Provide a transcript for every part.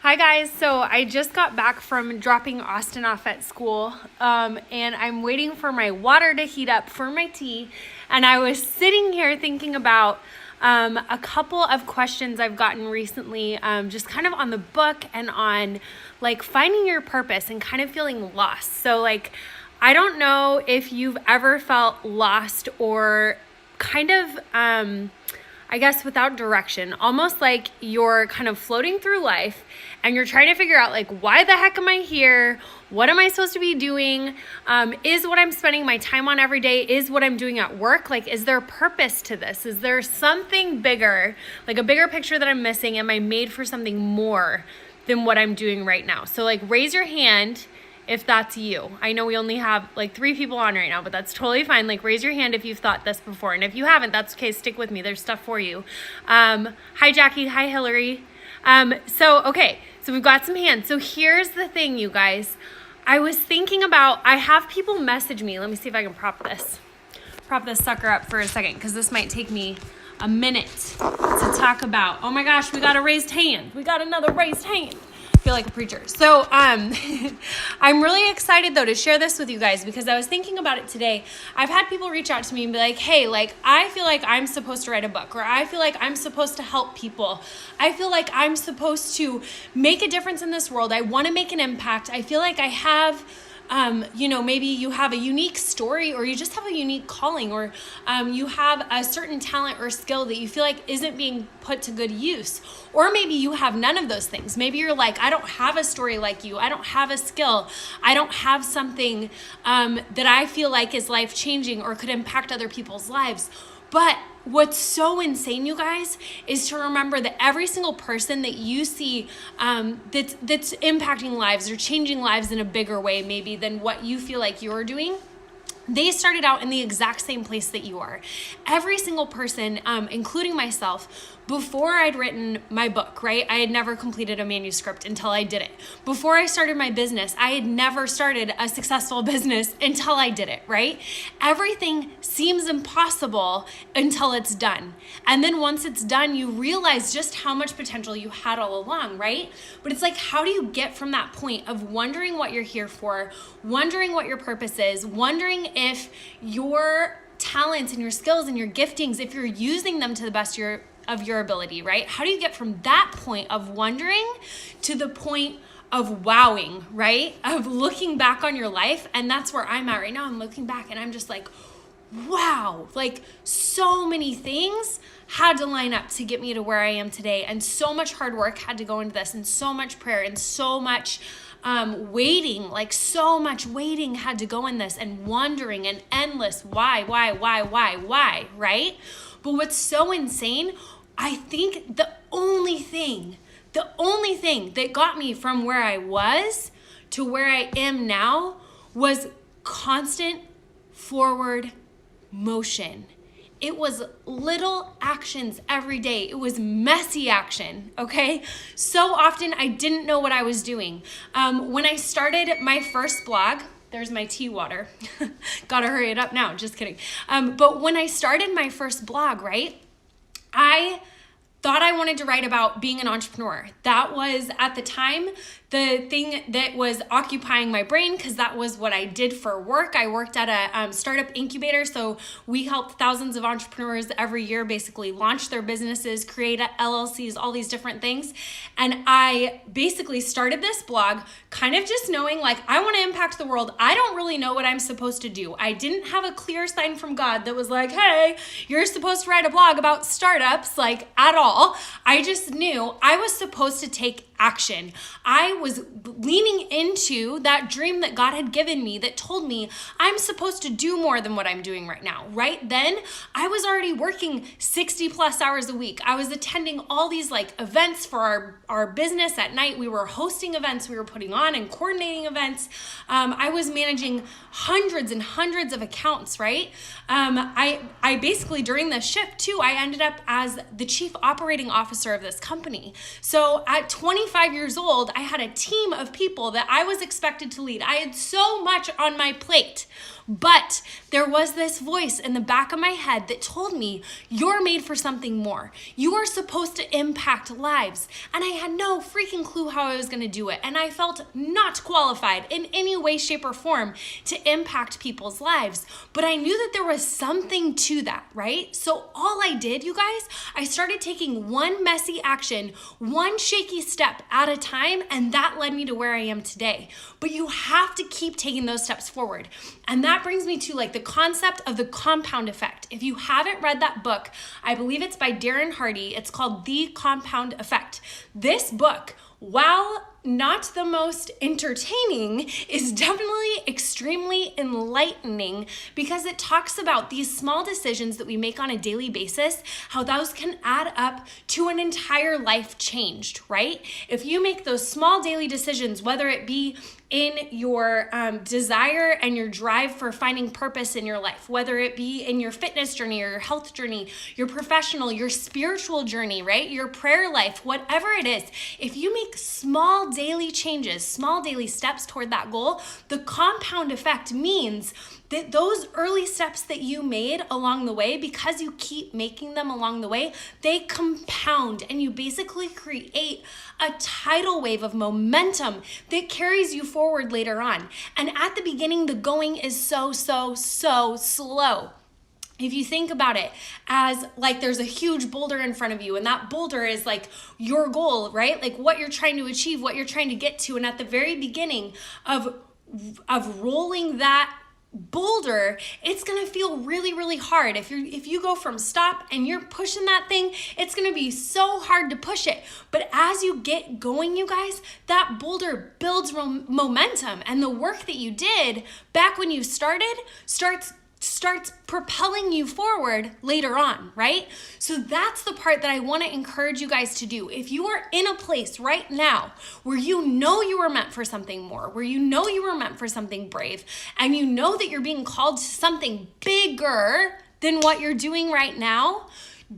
Hi guys, so I just got back from dropping Austin off at school and I'm waiting for my water to heat up for my tea, and I was sitting here thinking about a couple of questions I've gotten recently, just kind of on the book and on like finding your purpose and kind of feeling lost. So like, I don't know if you've ever felt lost or kind of I guess without direction, almost like you're kind of floating through life and you're trying to figure out like, why the heck am I here? What am I supposed to be doing? Is what I'm spending my time on every day, is what I'm doing at work? Like, is there a purpose to this? Is there something bigger, like a bigger picture that I'm missing? Am I made for something more than what I'm doing right now? So like, raise your hand if that's you. I know we only have like 3 people on right now, but that's totally fine. Like, raise your hand if you've thought this before. And if you haven't, that's okay. Stick with me. There's stuff for you. Hi, Jackie. Hi, Hillary. So we've got some hands. So here's the thing, you guys. I was thinking about, I have people message me. Let me see if I can prop this sucker up for a second, because this might take me a minute to talk about. Oh my gosh, we got a raised hand. We got another raised hand. Feel like a preacher. So I'm really excited though to share this with you guys, because I was thinking about it today. I've had people reach out to me and be like, hey, like, I feel like I'm supposed to write a book, or I feel like I'm supposed to help people. I feel like I'm supposed to make a difference in this world. I want to make an impact. I feel like I have maybe you have a unique story, or you just have a unique calling, or you have a certain talent or skill that you feel like isn't being put to good use. Or maybe you have none of those things. Maybe you're like, I don't have a story like you. I don't have a skill. I don't have something that I feel like is life-changing or could impact other people's lives. But what's so insane, you guys, is to remember that every single person that you see that's impacting lives or changing lives in a bigger way maybe than what you feel like you're doing, they started out in the exact same place that you are. Every single person, including myself, before I'd written my book, right? I had never completed a manuscript until I did it. Before I started my business, I had never started a successful business until I did it, right? Everything seems impossible until it's done. And then once it's done, you realize just how much potential you had all along, right? But it's like, how do you get from that point of wondering what you're here for, wondering what your purpose is, wondering if your talents and your skills and your giftings, if you're using them to the best of your ability, right? How do you get from that point of wondering to the point of wowing, right? Of looking back on your life. And that's where I'm at right now. I'm looking back and I'm just like, wow, like so many things had to line up to get me to where I am today. And so much hard work had to go into this, and so much prayer, and so much waiting, like so much waiting had to go in this, and wondering, and endless why, right? But what's so insane, I think the only thing that got me from where I was to where I am now was constant forward motion. It was little actions every day. It was messy action, okay? So often I didn't know what I was doing. When I started my first blog, there's my tea water. Gotta hurry it up now, just kidding. But when I started my first blog, right, I thought I wanted to write about being an entrepreneur. That was, at the time, the thing that was occupying my brain, because that was what I did for work. I worked at a startup incubator, so we helped thousands of entrepreneurs every year basically launch their businesses, create LLCs, all these different things. And I basically started this blog kind of just knowing, like, I want to impact the world. I don't really know what I'm supposed to do. I didn't have a clear sign from God that was like, hey, you're supposed to write a blog about startups, like, at all. I just knew I was supposed to take action. I was leaning into that dream that God had given me that told me I'm supposed to do more than what I'm doing right now. Right then, I was already working 60 plus hours a week. I was attending all these like events for our business at night. We were hosting events, we were putting on and coordinating events. I was managing hundreds and hundreds of accounts, right? I basically, during this shift too, I ended up as the chief operating officer of this company. So at 25 25 years old, I had a team of people that I was expected to lead. I had so much on my plate. But there was this voice in the back of my head that told me, you're made for something more. You are supposed to impact lives. And I had no freaking clue how I was going to do it. And I felt not qualified in any way, shape, or form to impact people's lives. But I knew that there was something to that, right? So all I did, you guys, I started taking one messy action, one shaky step at a time, and that led me to where I am today. But you have to keep taking those steps forward. And that brings me to like the concept of the compound effect. If you haven't read that book, I believe it's by Darren Hardy. It's called The Compound Effect. This book, while not the most entertaining, is definitely extremely enlightening because it talks about these small decisions that we make on a daily basis, how those can add up to an entire life changed, right? If you make those small daily decisions, whether it be in your desire and your drive for finding purpose in your life, whether it be in your fitness journey or your health journey, your professional, your spiritual journey, right? Your prayer life, whatever it is, if you make small daily changes, small daily steps toward that goal, the compound effect means that those early steps that you made along the way, because you keep making them along the way, they compound and you basically create a tidal wave of momentum that carries you forward later on. And at the beginning, the going is so slow. If you think about it as like there's a huge boulder in front of you and that boulder is like your goal, right? Like what you're trying to achieve, what you're trying to get to. And at the very beginning of rolling that boulder, it's gonna feel really hard. If you go from stop and you're pushing that thing, it's gonna be so hard to push it. But as you get going, you guys, that boulder builds momentum, and the work that you did back when you started starts propelling you forward later on, right? So that's the part that I want to encourage you guys to do. If you are in a place right now where you know you were meant for something more, where you know you were meant for something brave, and you know that you're being called to something bigger than what you're doing right now,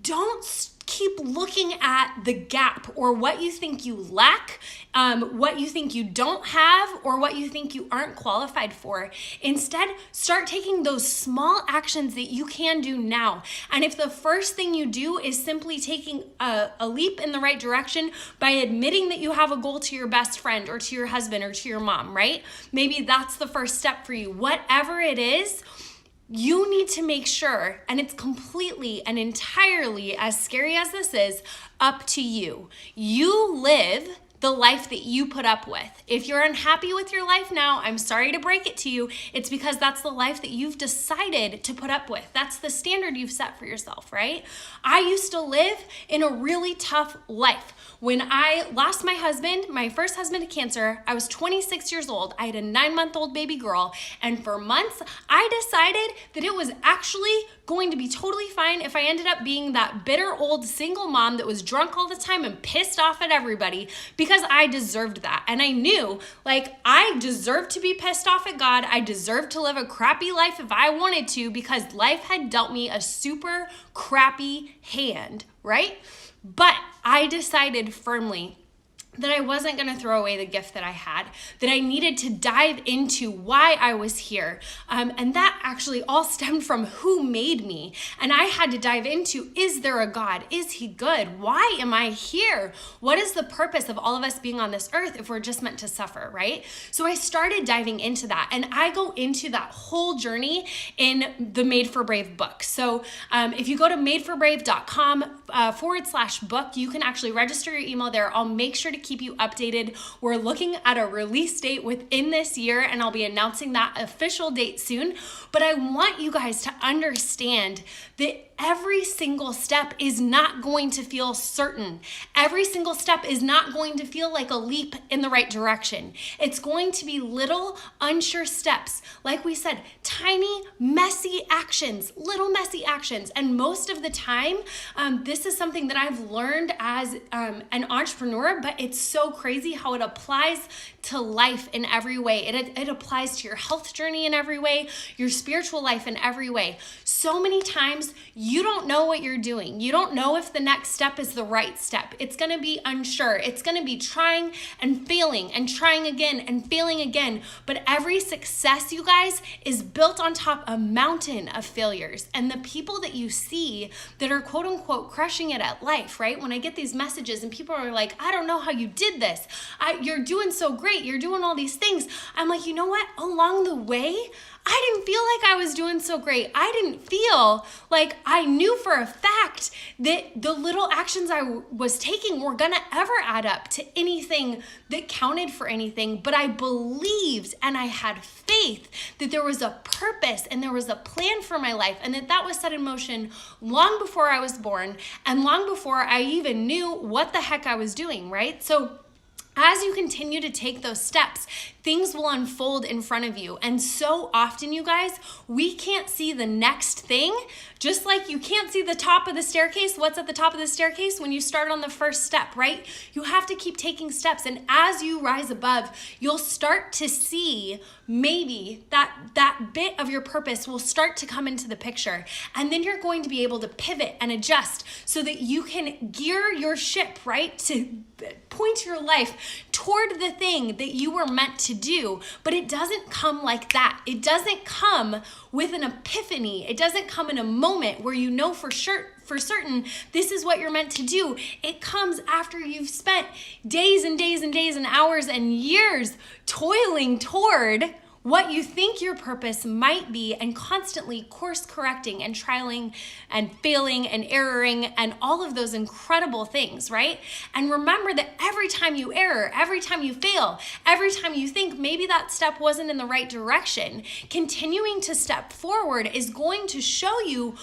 don't keep looking at the gap or what you think you lack, what you think you don't have, or what you think you aren't qualified for. Instead, start taking those small actions that you can do now. And if the first thing you do is simply taking a leap in the right direction by admitting that you have a goal to your best friend or to your husband or to your mom, right? Maybe that's the first step for you. Whatever it is, you need to make sure, and it's completely and entirely, as scary as this is, up to you. You live the life that you put up with. If you're unhappy with your life now, I'm sorry to break it to you. It's because that's the life that you've decided to put up with. That's the standard you've set for yourself, right? I used to live in a really tough life. When I lost my husband, my first husband to cancer, I was 26 years old. I had a 9-month-old baby girl. And for months, I decided that it was actually going to be totally fine if I ended up being that bitter old single mom that was drunk all the time and pissed off at everybody, because I deserved that. And I knew, like, I deserved to be pissed off at God. I deserved to live a crappy life if I wanted to, because life had dealt me a super crappy hand, right? But I decided firmly that I wasn't going to throw away the gift that I had, that I needed to dive into why I was here. And that actually all stemmed from who made me. And I had to dive into, is there a God? Is he good? Why am I here? What is the purpose of all of us being on this earth if we're just meant to suffer, right? So I started diving into that. And I go into that whole journey in the Made for Brave book. So if you go to madeforbrave.com/book, you can actually register your email there. I'll make sure to keep you updated. We're looking at a release date within this year, and I'll be announcing that official date soon. But I want you guys to understand that every single step is not going to feel certain. Every single step is not going to feel like a leap in the right direction. It's going to be little unsure steps. Like we said, tiny, messy actions, little messy actions. And most of the time, this is something that I've learned as an entrepreneur, but it's so crazy how it applies to life in every way. It applies to your health journey in every way, your spiritual life in every way. So many times you don't know what you're doing. You don't know if the next step is the right step. It's going to be unsure. It's going to be trying and failing and trying again and failing again. But every success, you guys, is built on top of a mountain of failures. And the people that you see that are quote unquote crushing it at life, right? When I get these messages and people are like, I don't know how you did this. You're doing so great. You're doing all these things. I'm like, you know what? Along the way, I didn't feel like I was doing so great. I didn't feel like I knew for a fact that the little actions I was taking were gonna ever add up to anything that counted for anything. But I believed and I had faith that there was a purpose and there was a plan for my life, and that was set in motion long before I was born and long before I even knew what the heck I was doing, right? So as you continue to take those steps, things will unfold in front of you. And so often, you guys, we can't see the next thing. Just like you can't see the top of the staircase. What's at the top of the staircase? When you start on the first step, right? You have to keep taking steps. And as you rise above, you'll start to see maybe that bit of your purpose will start to come into the picture. And then you're going to be able to pivot and adjust so that you can gear your ship, right? To point your life toward the thing that you were meant to do. But it doesn't come like that. It doesn't come with an epiphany. It doesn't come in a moment where you know for certain this is what you're meant to do. It comes after you've spent days and days and days and hours and years toiling toward what you think your purpose might be, and constantly course correcting and trialing and failing and erroring and all of those incredible things, right? And remember that every time you err, every time you fail, every time you think maybe that step wasn't in the right direction, continuing to step forward is going to show you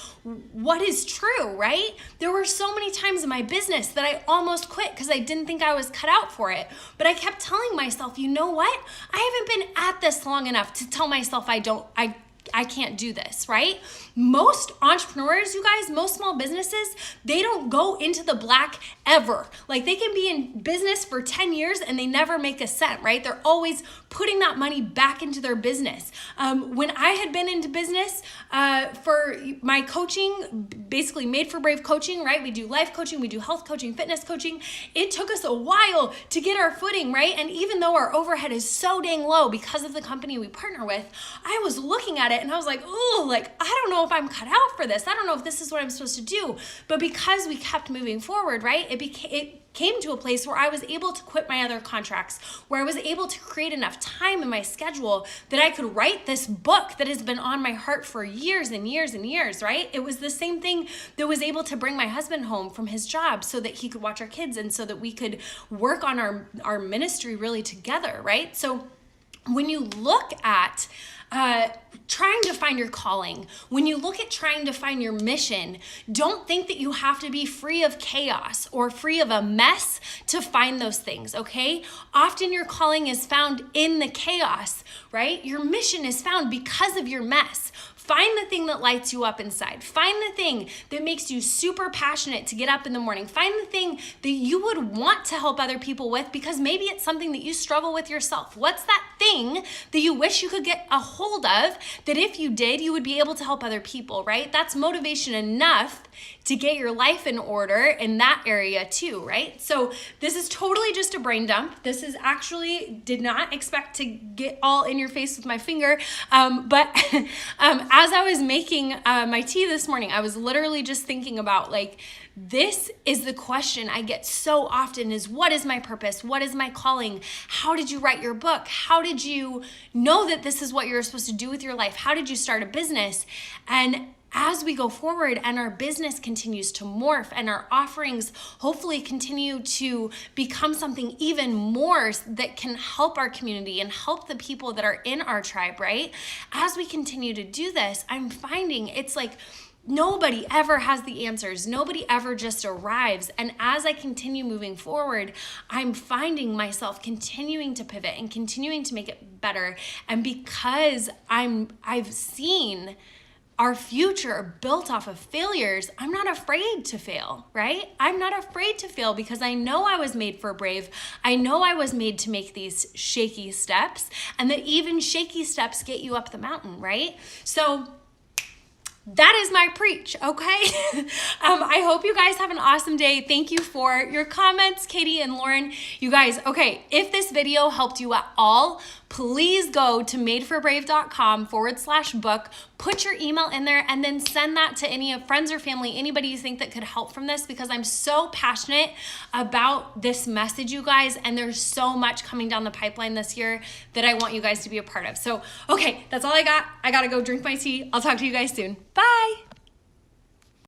what is true, right? There were so many times in my business that I almost quit because I didn't think I was cut out for it. But I kept telling myself, you know what? I haven't been at this long enough to tell myself I can't do this, right? Most entrepreneurs, you guys, most small businesses, they don't go into the black ever. Like, they can be in business for 10 years and they never make a cent, right? They're always putting that money back into their business. When I had been into business for my coaching, basically Made for Brave coaching, right? We do life coaching, we do health coaching, fitness coaching. It took us a while to get our footing, right? And even though our overhead is so dang low because of the company we partner with, I was looking at it and I was like, ooh, like, I don't know if I'm cut out for this. I don't know if this is what I'm supposed to do. But because we kept moving forward, right? It came to a place where I was able to quit my other contracts, where I was able to create enough time in my schedule that I could write this book that has been on my heart for years and years and years, right? It was the same thing that was able to bring my husband home from his job so that he could watch our kids and so that we could work on our ministry really together, right? So when you look at trying to find your calling, when you look at trying to find your mission, don't think that you have to be free of chaos or free of a mess to find those things, okay? Often your calling is found in the chaos, right? Your mission is found because of your mess. Find the thing that lights you up inside. Find the thing that makes you super passionate to get up in the morning. Find the thing that you would want to help other people with because maybe it's something that you struggle with yourself. What's that thing that you wish you could get a hold of that if you did, you would be able to help other people, right? That's motivation enough to get your life in order in that area too, right? So this is totally just a brain dump. This is actually, did not expect to get all in your face with my finger. But as I was making my tea this morning, I was literally just thinking about like, this is the question I get so often is, what is my purpose? What is my calling? How did you write your book? How did you know that this is what you're supposed to do with your life? How did you start a business? And as we go forward and our business continues to morph and our offerings hopefully continue to become something even more that can help our community and help the people that are in our tribe, right? As we continue to do this, I'm finding it's like nobody ever has the answers. Nobody ever just arrives. And as I continue moving forward, I'm finding myself continuing to pivot and continuing to make it better. And because I've seen our future built off of failures, I'm not afraid to fail, right? I'm not afraid to fail because I know I was made for brave. I know I was made to make these shaky steps, and that even shaky steps get you up the mountain, right? So that is my preach, okay? I hope you guys have an awesome day. Thank you for your comments, Katie and Lauren. You guys, okay, if this video helped you at all, please go to madeforbrave.com/book, put your email in there, and then send that to any of friends or family, anybody you think that could help from this, because I'm so passionate about this message, you guys, and there's so much coming down the pipeline this year that I want you guys to be a part of. So, okay, that's all I got. I gotta go drink my tea. I'll talk to you guys soon.